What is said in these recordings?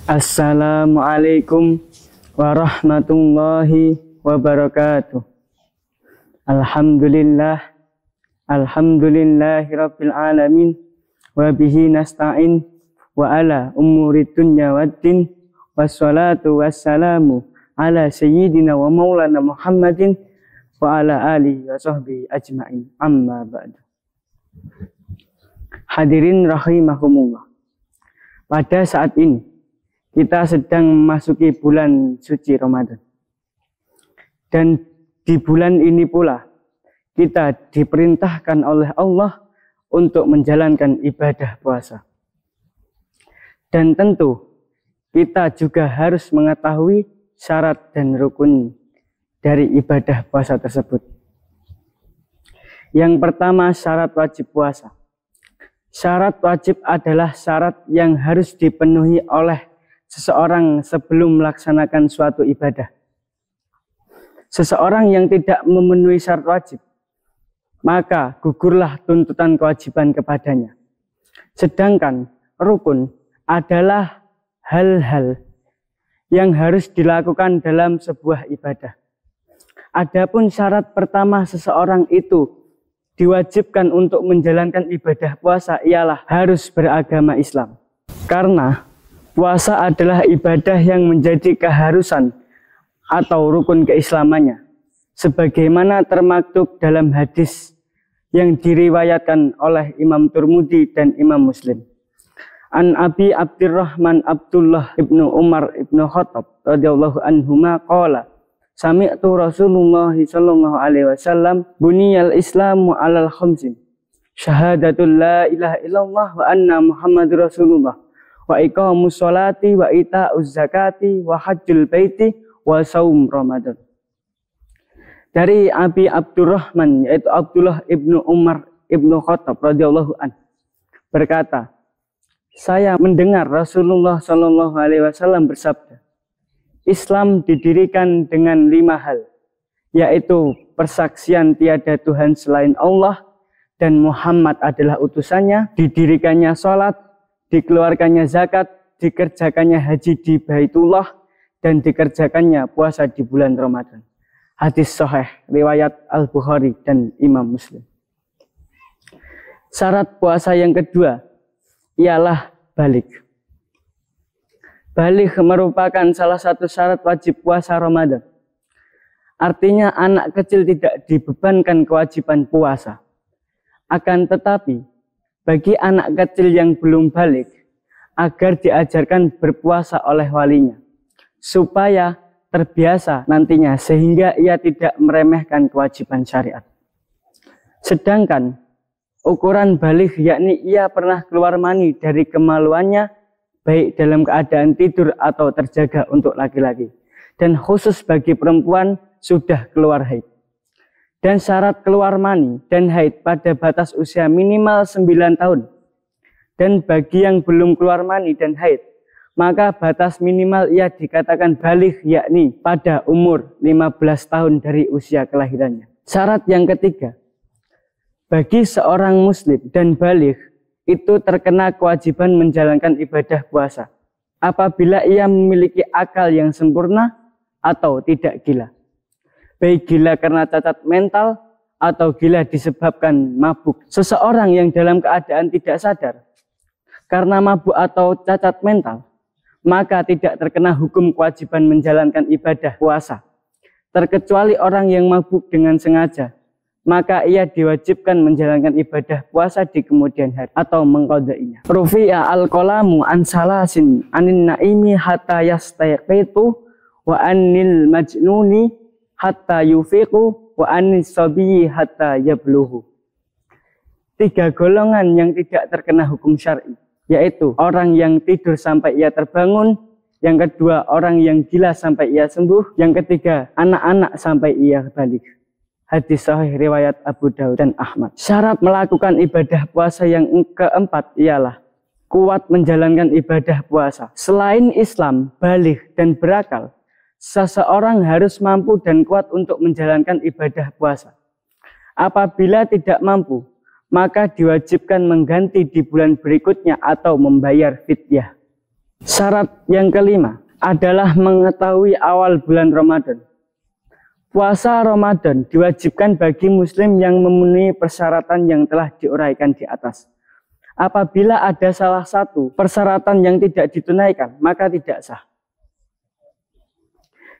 Assalamualaikum warahmatullahi wabarakatuh. Alhamdulillahi rabbil alamin, wa bihi nasta'in, wa ala umuri dunya waddin, wassalatu wassalamu ala sayyidina wa maulana Muhammadin wa ala alihi wa sahbihi ajma'in, amma ba'du. Hadirin rahimakumullah, pada saat ini kita sedang memasuki bulan suci Ramadan. Dan di bulan ini pula kita diperintahkan oleh Allah untuk menjalankan ibadah puasa. Dan tentu kita juga harus mengetahui syarat dan rukun dari ibadah puasa tersebut. Yang pertama, syarat wajib puasa. Syarat wajib adalah syarat yang harus dipenuhi oleh seseorang sebelum melaksanakan suatu ibadah. Seseorang yang tidak memenuhi syarat wajib, maka gugurlah tuntutan kewajiban kepadanya. Sedangkan rukun adalah hal-hal yang harus dilakukan dalam sebuah ibadah. Adapun syarat pertama seseorang itu diwajibkan untuk menjalankan ibadah puasa ialah harus beragama Islam. Karena puasa adalah ibadah yang menjadi keharusan atau rukun keislamannya, sebagaimana termaktub dalam hadis yang diriwayatkan oleh Imam Tirmidzi dan Imam Muslim. An Abi Abdurrahman Abdullah ibnu Umar ibnu Khattab radhiyallahu anhuma qala sami'tu Rasulullah sallallahu alaihi wasallam buniyal Islamu alal khamsin syahadatul la ilaha illallah wa anna Muhammadur Rasulullah wa iqamus sholati wa ita'uz zakati wa hajjul baiti wa saum Ramadan. Dari Abi Abdurrahman, yaitu Abdullah ibnu Umar ibnu Khattab radhiyallahu an, berkata, saya mendengar Rasulullah sallallahu alaihi wasallam bersabda, Islam didirikan dengan 5 hal, yaitu persaksian tiada Tuhan selain Allah dan Muhammad adalah utusannya, didirikannya sholat, dikeluarkannya zakat, dikerjakannya haji di Baitullah, dan dikerjakannya puasa di bulan Ramadan. Hadis sahih riwayat Al-Bukhari dan Imam Muslim. Syarat puasa yang kedua ialah baligh. Baligh merupakan salah satu syarat wajib puasa Ramadan. Artinya anak kecil tidak dibebankan kewajiban puasa. Akan tetapi bagi anak kecil yang belum balik, agar diajarkan berpuasa oleh walinya, supaya terbiasa nantinya sehingga ia tidak meremehkan kewajiban syariat. Sedangkan ukuran balik yakni ia pernah keluar mani dari kemaluannya, baik dalam keadaan tidur atau terjaga untuk laki-laki, dan khusus bagi perempuan sudah keluar haid. Dan syarat keluar mani dan haid pada batas usia minimal 9 tahun. Dan bagi yang belum keluar mani dan haid, maka batas minimal ia dikatakan baligh yakni pada umur 15 tahun dari usia kelahirannya. Syarat yang ketiga, bagi seorang muslim dan baligh itu terkena kewajiban menjalankan ibadah puasa apabila ia memiliki akal yang sempurna atau tidak gila. Baik gila karena cacat mental atau gila disebabkan mabuk. Seseorang yang dalam keadaan tidak sadar karena mabuk atau cacat mental, maka tidak terkena hukum kewajiban menjalankan ibadah puasa. Terkecuali orang yang mabuk dengan sengaja, maka ia diwajibkan menjalankan ibadah puasa di kemudian hari atau mengqadainya. Rufi'a al-qalamu an salasin anin naimi hatta yastayqitu wa anil majnuni hatta yufiqu wa anis sabiyyi hatta yablughu. 3 golongan yang tidak terkena hukum syar'i, yaitu orang yang tidur sampai ia terbangun, yang kedua orang yang gila sampai ia sembuh, yang ketiga anak-anak sampai ia balik. Hadis sahih riwayat Abu Daud dan Ahmad. Syarat melakukan ibadah puasa yang keempat ialah kuat menjalankan ibadah puasa. Selain Islam, balik dan berakal, seseorang harus mampu dan kuat untuk menjalankan ibadah puasa. Apabila tidak mampu, maka diwajibkan mengganti di bulan berikutnya atau membayar fidyah. Syarat yang kelima adalah mengetahui awal bulan Ramadan. Puasa Ramadan diwajibkan bagi muslim yang memenuhi persyaratan yang telah diuraikan di atas. Apabila ada salah satu persyaratan yang tidak ditunaikan, maka tidak sah.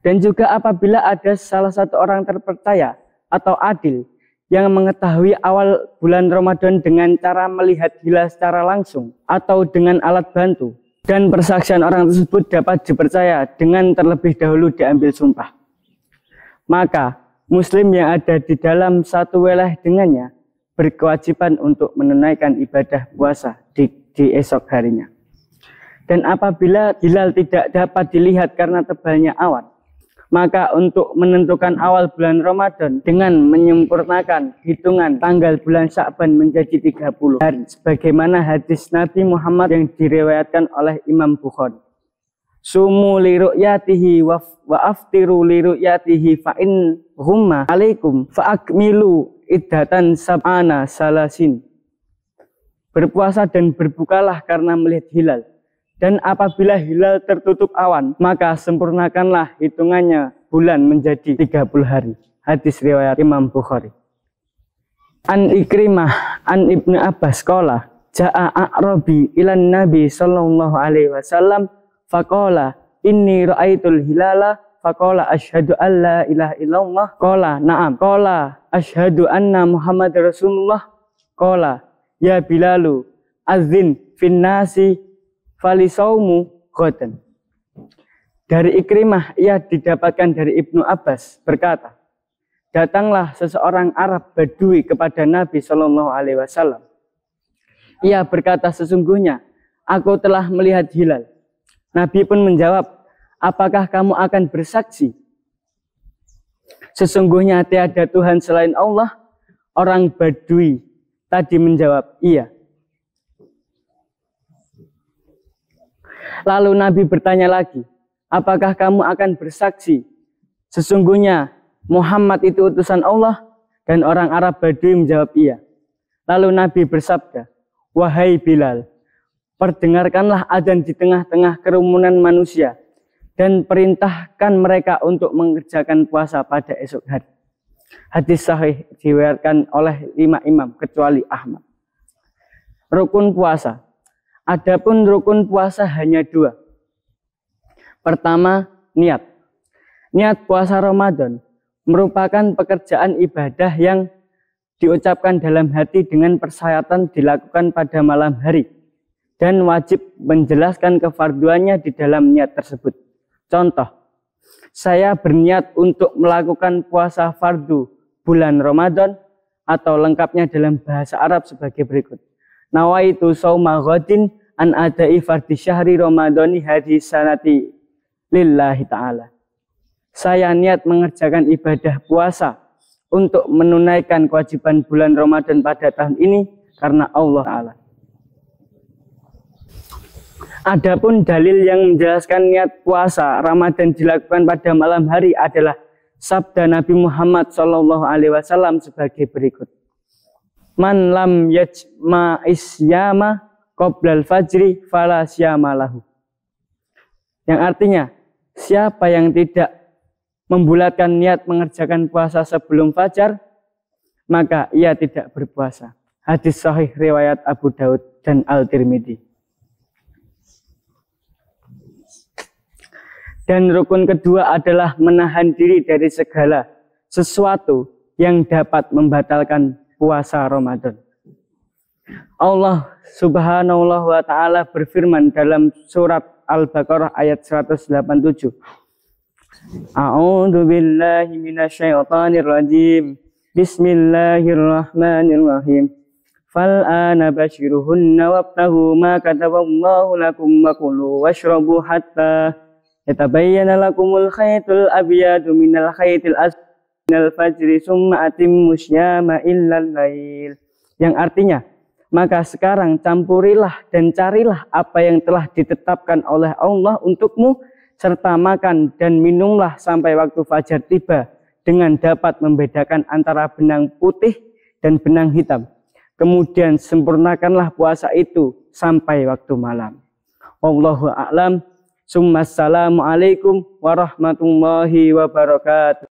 Dan juga apabila ada salah satu orang terpercaya atau adil yang mengetahui awal bulan Ramadan dengan cara melihat hilal secara langsung atau dengan alat bantu, dan persaksian orang tersebut dapat dipercaya dengan terlebih dahulu diambil sumpah, maka muslim yang ada di dalam satu wilayah dengannya berkewajiban untuk menunaikan ibadah puasa di esok harinya. Dan apabila hilal tidak dapat dilihat karena tebalnya awan, maka untuk menentukan awal bulan Ramadan dengan menyempurnakan hitungan tanggal bulan Sya'ban menjadi 30 hari, sebagaimana hadis Nabi Muhammad yang diriwayatkan oleh Imam Bukhari. Sumu li ru'yatihi wa aftiru li ru'yatihi fa in humma alaikum fa akmilu iddatan sab'ana salasin. Berpuasa dan berbukalah karena melihat hilal. Dan apabila hilal tertutup awan, maka sempurnakanlah hitungannya bulan menjadi 30 hari. Hadis riwayat Imam Bukhari. An Ikrimah an Ibnu Abbas qala ja'a a'rabi ilan Nabi sallallahu alaihi wasallam faqala inni ra'aitul hilala faqala asyhadu an la ilaha illallah qala na'am qala asyhadu anna Muhammad Rasulullah qala ya Bilalu azin fin nasi falisaumu ghadan. Dari Ikrimah ia didapatkan dari Ibnu Abbas berkata, datanglah seseorang Arab Badui kepada Nabi Shallallahu Alaihi Wasallam. Ia berkata, sesungguhnya aku telah melihat hilal. Nabi pun menjawab, apakah kamu akan bersaksi? Sesungguhnya tiada Tuhan selain Allah. Orang Badui tadi menjawab, iya. Lalu Nabi bertanya lagi, apakah kamu akan bersaksi? Sesungguhnya Muhammad itu utusan Allah. Dan orang Arab Badui menjawab iya. Lalu Nabi bersabda, wahai Bilal, perdengarkanlah adzan di tengah-tengah kerumunan manusia dan perintahkan mereka untuk mengerjakan puasa pada esok hari. Hadis sahih diriwayatkan oleh 5 imam kecuali Ahmad. Rukun puasa. Adapun rukun puasa hanya 2. Pertama, niat. Niat puasa Ramadan merupakan pekerjaan ibadah yang diucapkan dalam hati dengan persyaratan dilakukan pada malam hari dan wajib menjelaskan kefarduannya di dalam niat tersebut. Contoh, saya berniat untuk melakukan puasa fardu bulan Ramadan atau lengkapnya dalam bahasa Arab sebagai berikut. Nawaitu shauma ghadin an adai fardhi syahri ramadhani hadis sanati lillahi ta'ala. Saya niat mengerjakan ibadah puasa untuk menunaikan kewajiban bulan Ramadan pada tahun ini karena Allah Ta'ala. Adapun dalil yang menjelaskan niat puasa Ramadan dilakukan pada malam hari adalah sabda Nabi Muhammad SAW sebagai berikut. Man lam yajma isyama qoblal fajri fala syama lahu. Yang artinya, siapa yang tidak membulatkan niat mengerjakan puasa sebelum fajar, maka ia tidak berpuasa. Hadis sahih riwayat Abu Daud dan Al-Tirmidzi. Dan rukun kedua adalah menahan diri dari segala sesuatu yang dapat membatalkan puasa Ramadan. Allah Subhanahu wa ta'ala berfirman dalam surat Al-Baqarah ayat 187. A'udzu billahi minasyaitonir rajim. Bismillahirrahmanirrahim. Fal ana basyiruhunna wabtaghu ma kataballahu lakum wa kulu washrabu hatta yatabayyana lakumul khaytul abyadu minal khaytil aswad minal fajri summa atimmu syama illal lail. Yang artinya, maka sekarang campurilah dan carilah apa yang telah ditetapkan oleh Allah untukmu, serta makan dan minumlah sampai waktu fajar tiba dengan dapat membedakan antara benang putih dan benang hitam. Kemudian sempurnakanlah puasa itu sampai waktu malam. Wallahu a'lam. Assalamualaikum warahmatullahi wabarakatuh.